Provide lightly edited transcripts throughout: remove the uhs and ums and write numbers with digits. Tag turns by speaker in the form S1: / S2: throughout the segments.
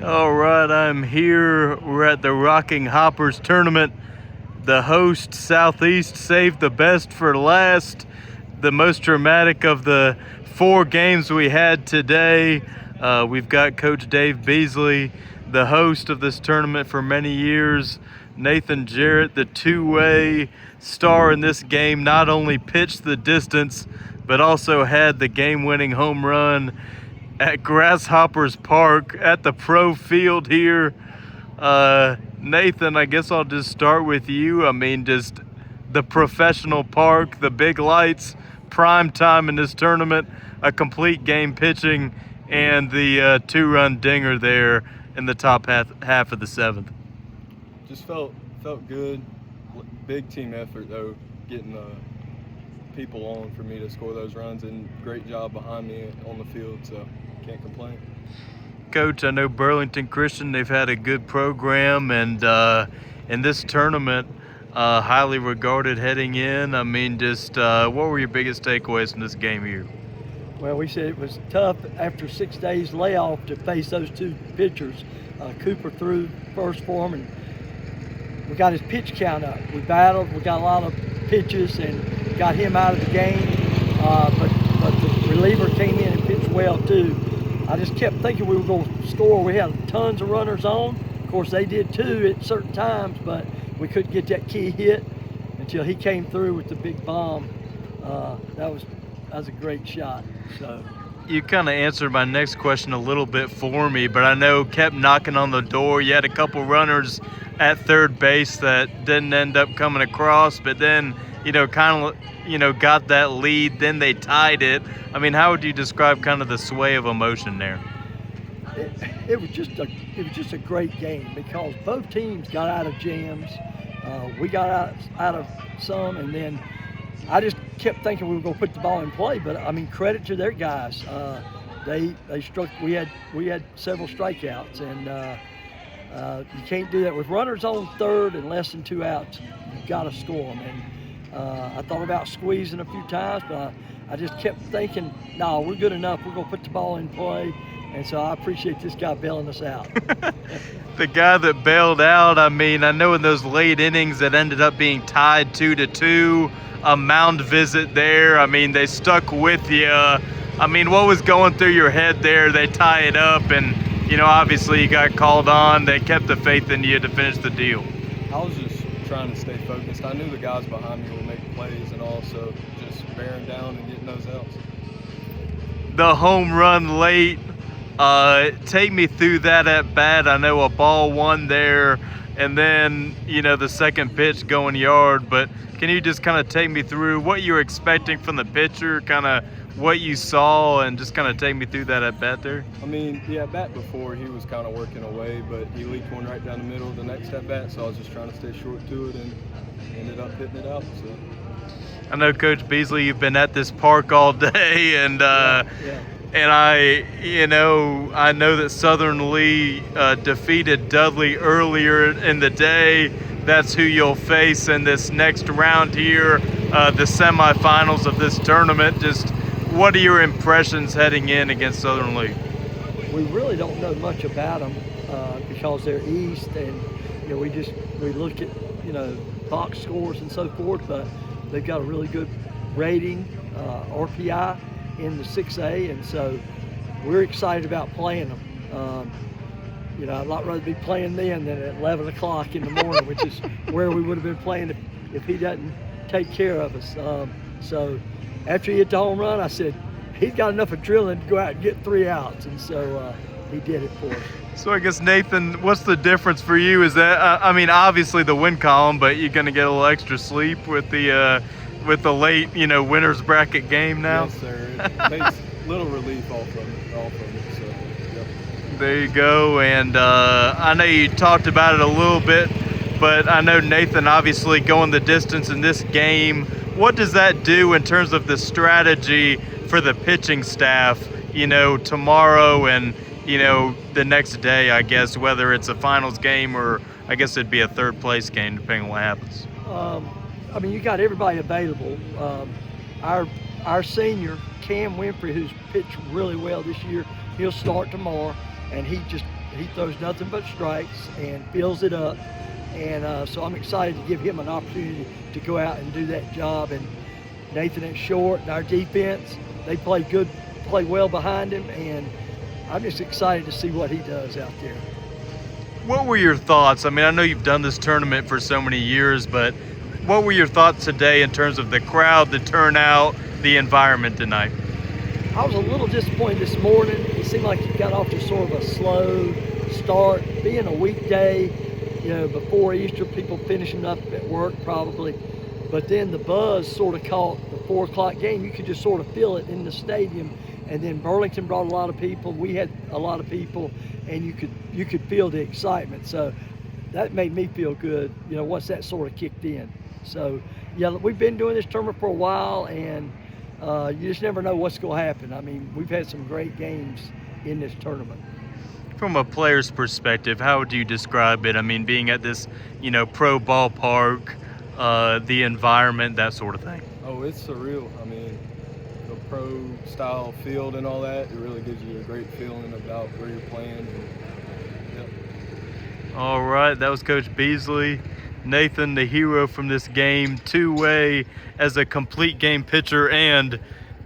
S1: All right, I'm here. We're at the Rocking Hoppers tournament. The host, Southeast, saved the best for last. The most dramatic of the 4 games we had today. We've got Coach Dave Beasley, the host of this tournament for many years. Nathan Jarrett, the two-way star in this game, not only pitched the distance, but also had the game-winning home run at Grasshoppers Park at the pro field here. Nathan, I guess I'll just start with you. I mean, just the professional park, the big lights, prime time in this tournament, a complete game pitching, and the 2-run dinger there in the top half of the 7th.
S2: Just felt good. Big team effort though, getting people on for me to score those runs, and great job behind me on the field, so can't complain.
S1: Coach, I know Burlington Christian, they've had a good program, and in this tournament, highly regarded heading in. I mean, just what were your biggest takeaways from this game here?
S3: Well, we said it was tough after 6 days layoff to face those 2 pitchers. Cooper threw first for him, and we got his pitch count up. We battled, we got a lot of pitches and got him out of the game, but the reliever came in and pitched well too. I just kept thinking we were going to score. We had tons of runners on. Of course, they did too at certain times, but we couldn't get that key hit until he came through with the big bomb. That was a great shot. So
S1: you kind of answered my next question a little bit for me, but I know kept knocking on the door. You had a couple runners at third base that didn't end up coming across, but then, got that lead, then they tied it. I mean, how would you describe kind of the sway of emotion there?
S3: It was just a great game because both teams got out of jams. We got out of some, and then I just kept thinking we were going to put the ball in play. But I mean, credit to their guys. They struck. We had several strikeouts, and you can't do that with runners on third and less than 2 outs. You got to score them. And I thought about squeezing a few times, but I just kept thinking, no, we're good enough. We're going to put the ball in play. And so I appreciate this guy bailing us out.
S1: The guy that bailed out, I mean, I know in those late innings that ended up being tied 2-2, a mound visit there. I mean, they stuck with you. I mean, what was going through your head there? They tie it up, and, obviously you got called on. They kept the faith in you to finish the deal.
S2: I was just trying to stay focused. I knew the guys behind me would make plays, and also just bearing down and getting those outs.
S1: The home run late. Take me through that at bat. I know a ball one there, and then the second pitch going yard, but can you just kind of take me through what you were expecting from the pitcher, kind of what you saw, and just kind of take me through that at bat there?
S2: I mean, the at bat before, he was kind of working away, but he leaked one right down the middle of the next at bat, so I was just trying to stay short to it and ended up hitting it out. So
S1: I know, Coach Beasley, you've been at this park all day, and
S3: Yeah.
S1: and I know that Southern Lee defeated Dudley earlier in the day. That's who you'll face in this next round here, the semifinals of this tournament. Just what are your impressions heading in against Southern Lee?
S3: We really don't know much about them because they're east, and we look at box scores and so forth, but they've got a really good rating, RPI in the 6A, and so we're excited about playing them. I'd lot rather be playing then than at 11 o'clock in the morning, which is where we would have been playing if he doesn't take care of us. So after he hit the home run, I said, he's got enough adrenaline to go out and get 3 outs, and so he did it for us.
S1: So I guess, Nathan, what's the difference for you? Is that, obviously the win column, but you're going to get a little extra sleep with the late, winner's bracket game now?
S2: Yes, sir. It takes little relief off from it. So, yep.
S1: There you go. And I know you talked about it a little bit, but I know Nathan obviously going the distance in this game. What does that do in terms of the strategy for the pitching staff, tomorrow and, the next day, I guess, whether it's a finals game or I guess it'd be a third place game, depending on what happens?
S3: You got everybody available. Our senior, Cam Winfrey, who's pitched really well this year, he'll start tomorrow, and he throws nothing but strikes and fills it up. And so I'm excited to give him an opportunity to go out and do that job. And Nathan at short and our defense, they play well behind him, and I'm just excited to see what he does out there.
S1: What were your thoughts? I mean, I know you've done this tournament for so many years, but what were your thoughts today in terms of the crowd, the turnout, the environment tonight?
S3: I was a little disappointed this morning. It seemed like it got off to sort of a slow start. Being a weekday, before Easter, people finishing up at work probably. But then the buzz sort of caught the 4 o'clock game. You could just sort of feel it in the stadium. And then Burlington brought a lot of people. We had a lot of people, and you could feel the excitement. So that made me feel good, once that sort of kicked in. So, yeah, we've been doing this tournament for a while, and you just never know what's going to happen. I mean, we've had some great games in this tournament.
S1: From a player's perspective, how would you describe it? I mean, being at this, pro ballpark, the environment, that sort of thing.
S2: Oh, it's surreal. I mean, the pro-style field and all that, it really gives you a great feeling about where you're playing. And, yep.
S1: All right, that was Coach Beasley. Nathan, the hero from this game, two-way as a complete game pitcher and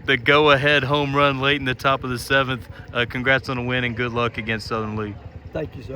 S1: the go-ahead home run late in the top of the 7th. Congrats on the win and good luck against Southern League.
S3: Thank you, sir.